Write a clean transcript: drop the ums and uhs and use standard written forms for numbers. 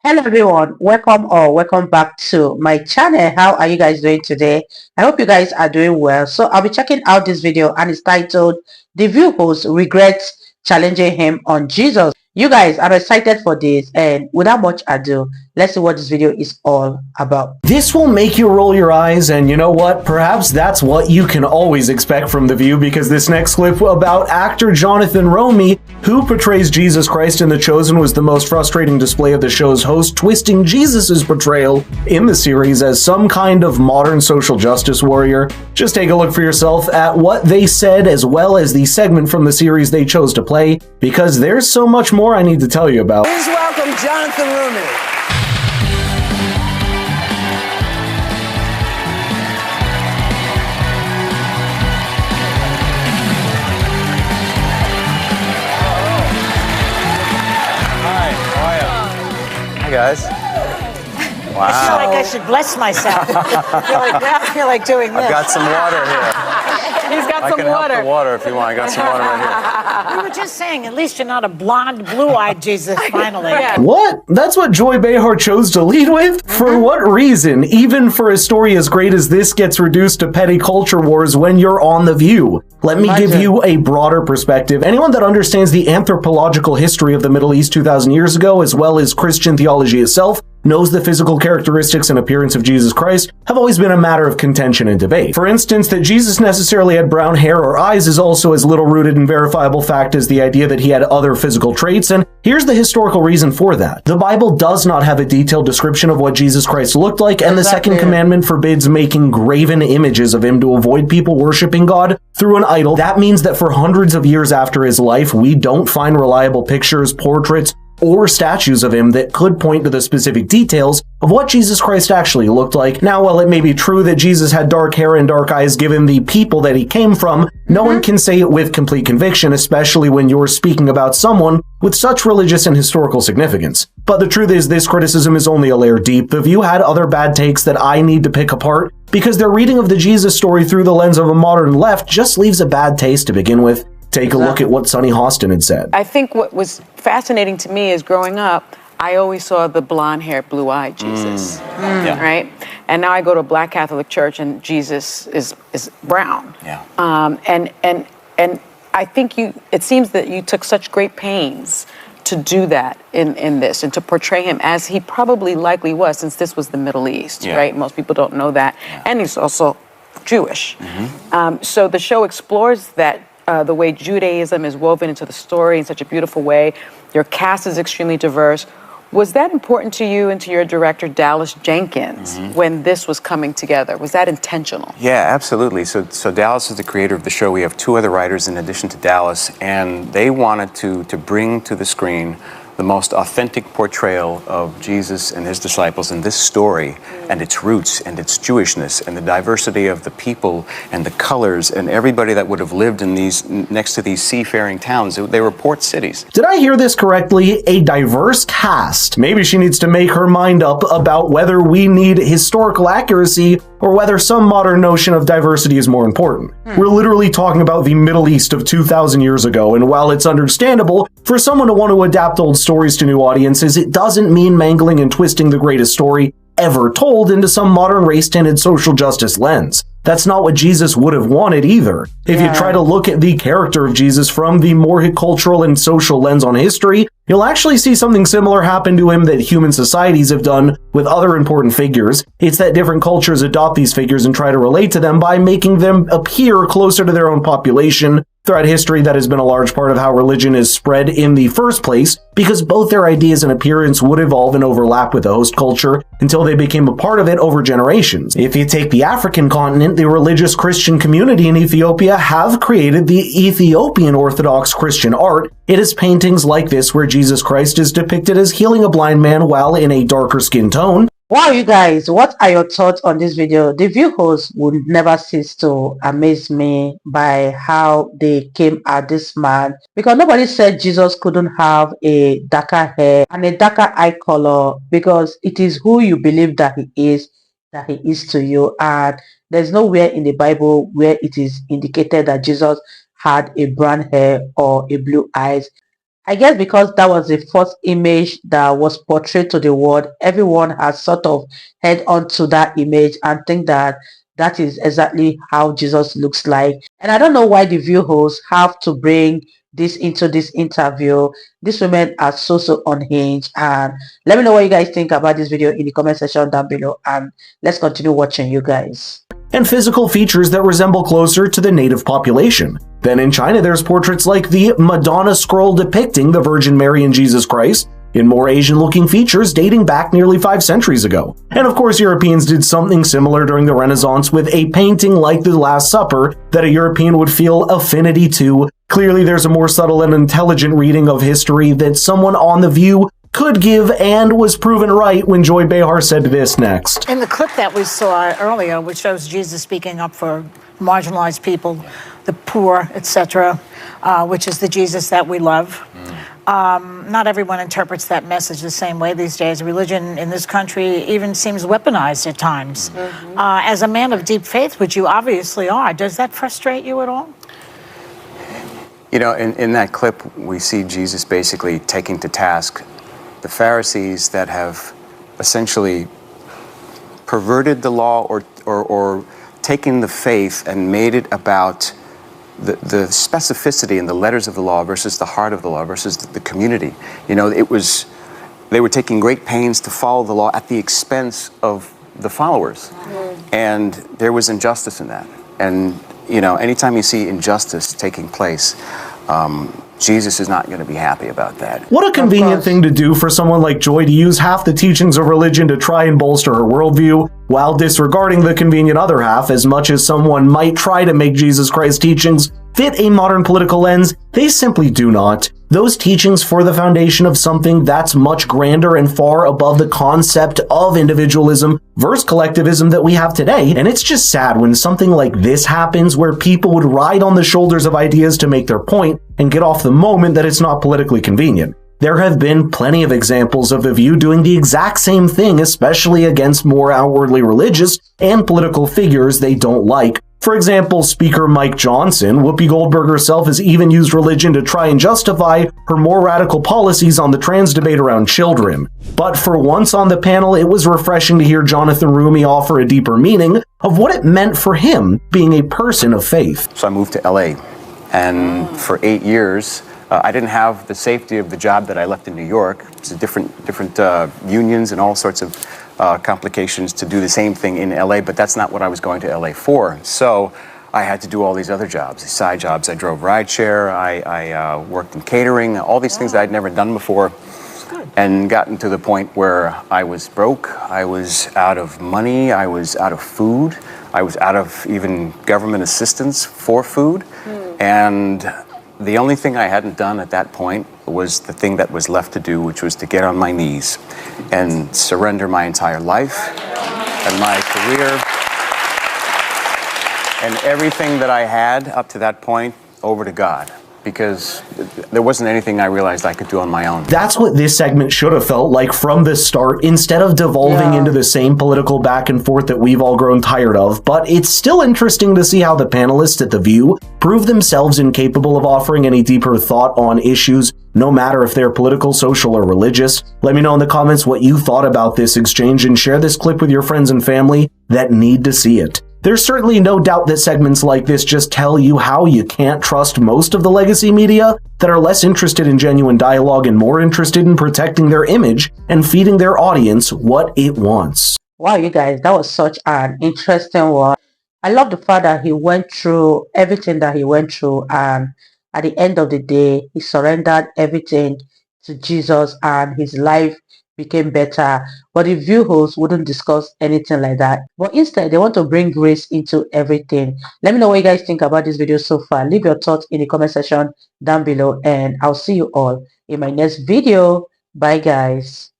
Hello everyone, welcome or welcome back to my channel. How are you guys doing today? I hope you guys are doing well. So I'll be checking out this video and it's titled The View Host Regrets Challenging Him on Jesus. You guys are excited for this, and without much ado, let's see what this video is all about. This will make you roll your eyes, and you know what? Perhaps that's what you can always expect from The View, because this next clip about actor Jonathan Romy, who portrays Jesus Christ in The Chosen, was the most frustrating display of the show's host twisting Jesus's portrayal in the series as some kind of modern social justice warrior. Just take a look for yourself at what they said, as well as the segment from the series they chose to play, because there's so much more I need to tell you about. Please welcome Jonathan Romy. Hi guys. Wow. I feel like I should bless myself. I feel like doing this. I've got some water here. He's got I some can water. help the water if you want. I got some water right We were just saying, at least you're not a blonde, blue-eyed Jesus, finally. What? That's what Joy Behar chose to lead with? For what reason? Even for a story as great as this gets reduced to petty culture wars when you're on The View. Let me give you a broader perspective. Anyone that understands the anthropological history of the Middle East 2,000 years ago, as well as Christian theology itself, knows the physical characteristics and appearance of Jesus Christ have always been a matter of contention and debate. For instance, that Jesus necessarily had brown hair or eyes is also as little rooted in verifiable fact as the idea that he had other physical traits, and here's the historical reason for that. The Bible does not have a detailed description of what Jesus Christ looked like, and the second commandment forbids making graven images of him to avoid people worshiping God through an idol. That means that for hundreds of years after his life, we don't find reliable pictures, portraits, or statues of him that could point to the specific details of what Jesus Christ actually looked like. Now, while it may be true that Jesus had dark hair and dark eyes given the people that he came from, no one can say it with complete conviction, especially when you're speaking about someone with such religious and historical significance. But the truth is, this criticism is only a layer deep. The View had other bad takes that I need to pick apart, because their reading of the Jesus story through the lens of a modern left just leaves a bad taste to begin with. Take a look at what Sonny Hostin had said. I think what was fascinating to me is growing up, I always saw the blonde-haired, blue-eyed Jesus, right? And now I go to a Black Catholic church and Jesus is brown. Yeah. And I think it seems that you took such great pains to do that in this and to portray him as he probably likely was, since this was the Middle East, right? Most people don't know that. Yeah. And he's also Jewish. So the show explores that. The way Judaism is woven into the story in such a beautiful way. Your cast is extremely diverse. Was that important to you and to your director, Dallas Jenkins, when this was coming together? Was that intentional? Yeah, absolutely. So Dallas is the creator of the show. We have two other writers in addition to Dallas, and they wanted to bring to the screen the most authentic portrayal of Jesus and his disciples in this story, and its roots and its Jewishness and the diversity of the people and the colors and everybody that would have lived in these next to these seafaring towns. They were port cities. Did I hear this correctly? A diverse cast. Maybe she needs to make her mind up about whether we need historical accuracy or whether some modern notion of diversity is more important. We're literally talking about the Middle East of 2,000 years ago, and while it's understandable for someone to want to adapt old stories to new audiences, it doesn't mean mangling and twisting the greatest story ever told into some modern race-tinted social justice lens. That's not what Jesus would have wanted either. If you try to look at the character of Jesus from the more cultural and social lens on history, you'll actually see something similar happen to him that human societies have done with other important figures. It's that different cultures adopt these figures and try to relate to them by making them appear closer to their own population. Throughout history, that has been a large part of how religion is spread in the first place, because both their ideas and appearance would evolve and overlap with the host culture until they became a part of it over generations. If you take the African continent, the religious Christian community in Ethiopia have created the Ethiopian Orthodox Christian art. It is paintings like this where Jesus Christ is depicted as healing a blind man while in a darker skin tone. Wow, you guys, what are your thoughts on this video? The View host would never cease to amaze me by how they came at this man, because nobody said Jesus couldn't have a darker hair and a darker eye color, because it is who you believe that he is to you. And there's nowhere in the Bible where it is indicated that Jesus had a brown hair or a blue eyes. I guess because that was the first image that was portrayed to the world, everyone has sort of head onto that image and think that that is exactly how Jesus looks like. And I don't know why the view hosts have to bring this into this interview. These women are so unhinged. And let me know what you guys think about this video in the comment section down below. And let's continue watching, you guys. And physical features that resemble closer to the native population. Then in China, there's portraits like the Madonna scroll depicting the Virgin Mary and Jesus Christ, in more Asian-looking features dating back nearly 5 centuries ago. And of course, Europeans did something similar during the Renaissance with a painting like the Last Supper that a European would feel affinity to. Clearly, there's a more subtle and intelligent reading of history that someone on The View could give, and was proven right when Joy Behar said this next. In the clip that we saw earlier, which shows Jesus speaking up for marginalized people, the poor, etc., which is the Jesus that we love. Not everyone interprets that message the same way these days. Religion in this country even seems weaponized at times. As a man of deep faith, which you obviously are, does that frustrate you at all? You know, in that clip, we see Jesus basically taking to task the Pharisees that have essentially perverted the law or taken the faith and made it about the specificity in the letters of the law versus the heart of the law versus the community. You know, they were taking great pains to follow the law at the expense of the followers. And there was injustice in that. And, you know, anytime you see injustice taking place, Jesus is not going to be happy about that. What a convenient thing to do for someone like Joy to use half the teachings of religion to try and bolster her worldview, while disregarding the convenient other half. As much as someone might try to make Jesus Christ's teachings fit a modern political lens, they simply do not. Those teachings form the foundation of something that's much grander and far above the concept of individualism versus collectivism that we have today. And it's just sad when something like this happens, where people would ride on the shoulders of ideas to make their point and get off the moment that it's not politically convenient. There have been plenty of examples of The View doing the exact same thing, especially against more outwardly religious and political figures they don't like. For example, Speaker Mike Johnson, Whoopi Goldberg herself, has even used religion to try and justify her more radical policies on the trans debate around children. But for once on the panel, it was refreshing to hear Jonathan Rumi offer a deeper meaning of what it meant for him being a person of faith. So I moved to LA, and for 8 years, I didn't have the safety of the job that I left in New York. It's a different unions and all sorts of complications to do the same thing in LA, but that's not what I was going to LA for. So I had to do all these other jobs, these side jobs. I drove rideshare, I worked in catering, all these things that I'd never done before, and gotten to the point where I was broke, I was out of money, I was out of food, I was out of even government assistance for food, and the only thing I hadn't done at that point was the thing that was left to do, which was to get on my knees and surrender my entire life and my career and everything that I had up to that point over to God, because there wasn't anything I realized I could do on my own. That's what this segment should have felt like from the start, instead of devolving into the same political back and forth that we've all grown tired of. But it's still interesting to see how the panelists at The View prove themselves incapable of offering any deeper thought on issues, no matter if they're political, social, or religious. Let me know in the comments what you thought about this exchange, and share this clip with your friends and family that need to see it. There's certainly no doubt that segments like this just tell you how you can't trust most of the legacy media that are less interested in genuine dialogue and more interested in protecting their image and feeding their audience what it wants. Wow, you guys, that was such an interesting one. I love the fact that he went through everything that he went through, and at the end of the day, he surrendered everything to Jesus and his life became better. But the view hosts wouldn't discuss anything like that, but instead they want to bring grace into everything. Let me know what you guys think about this video so far. Leave your thoughts in the comment section down below, and I'll see you all in my next video. Bye guys.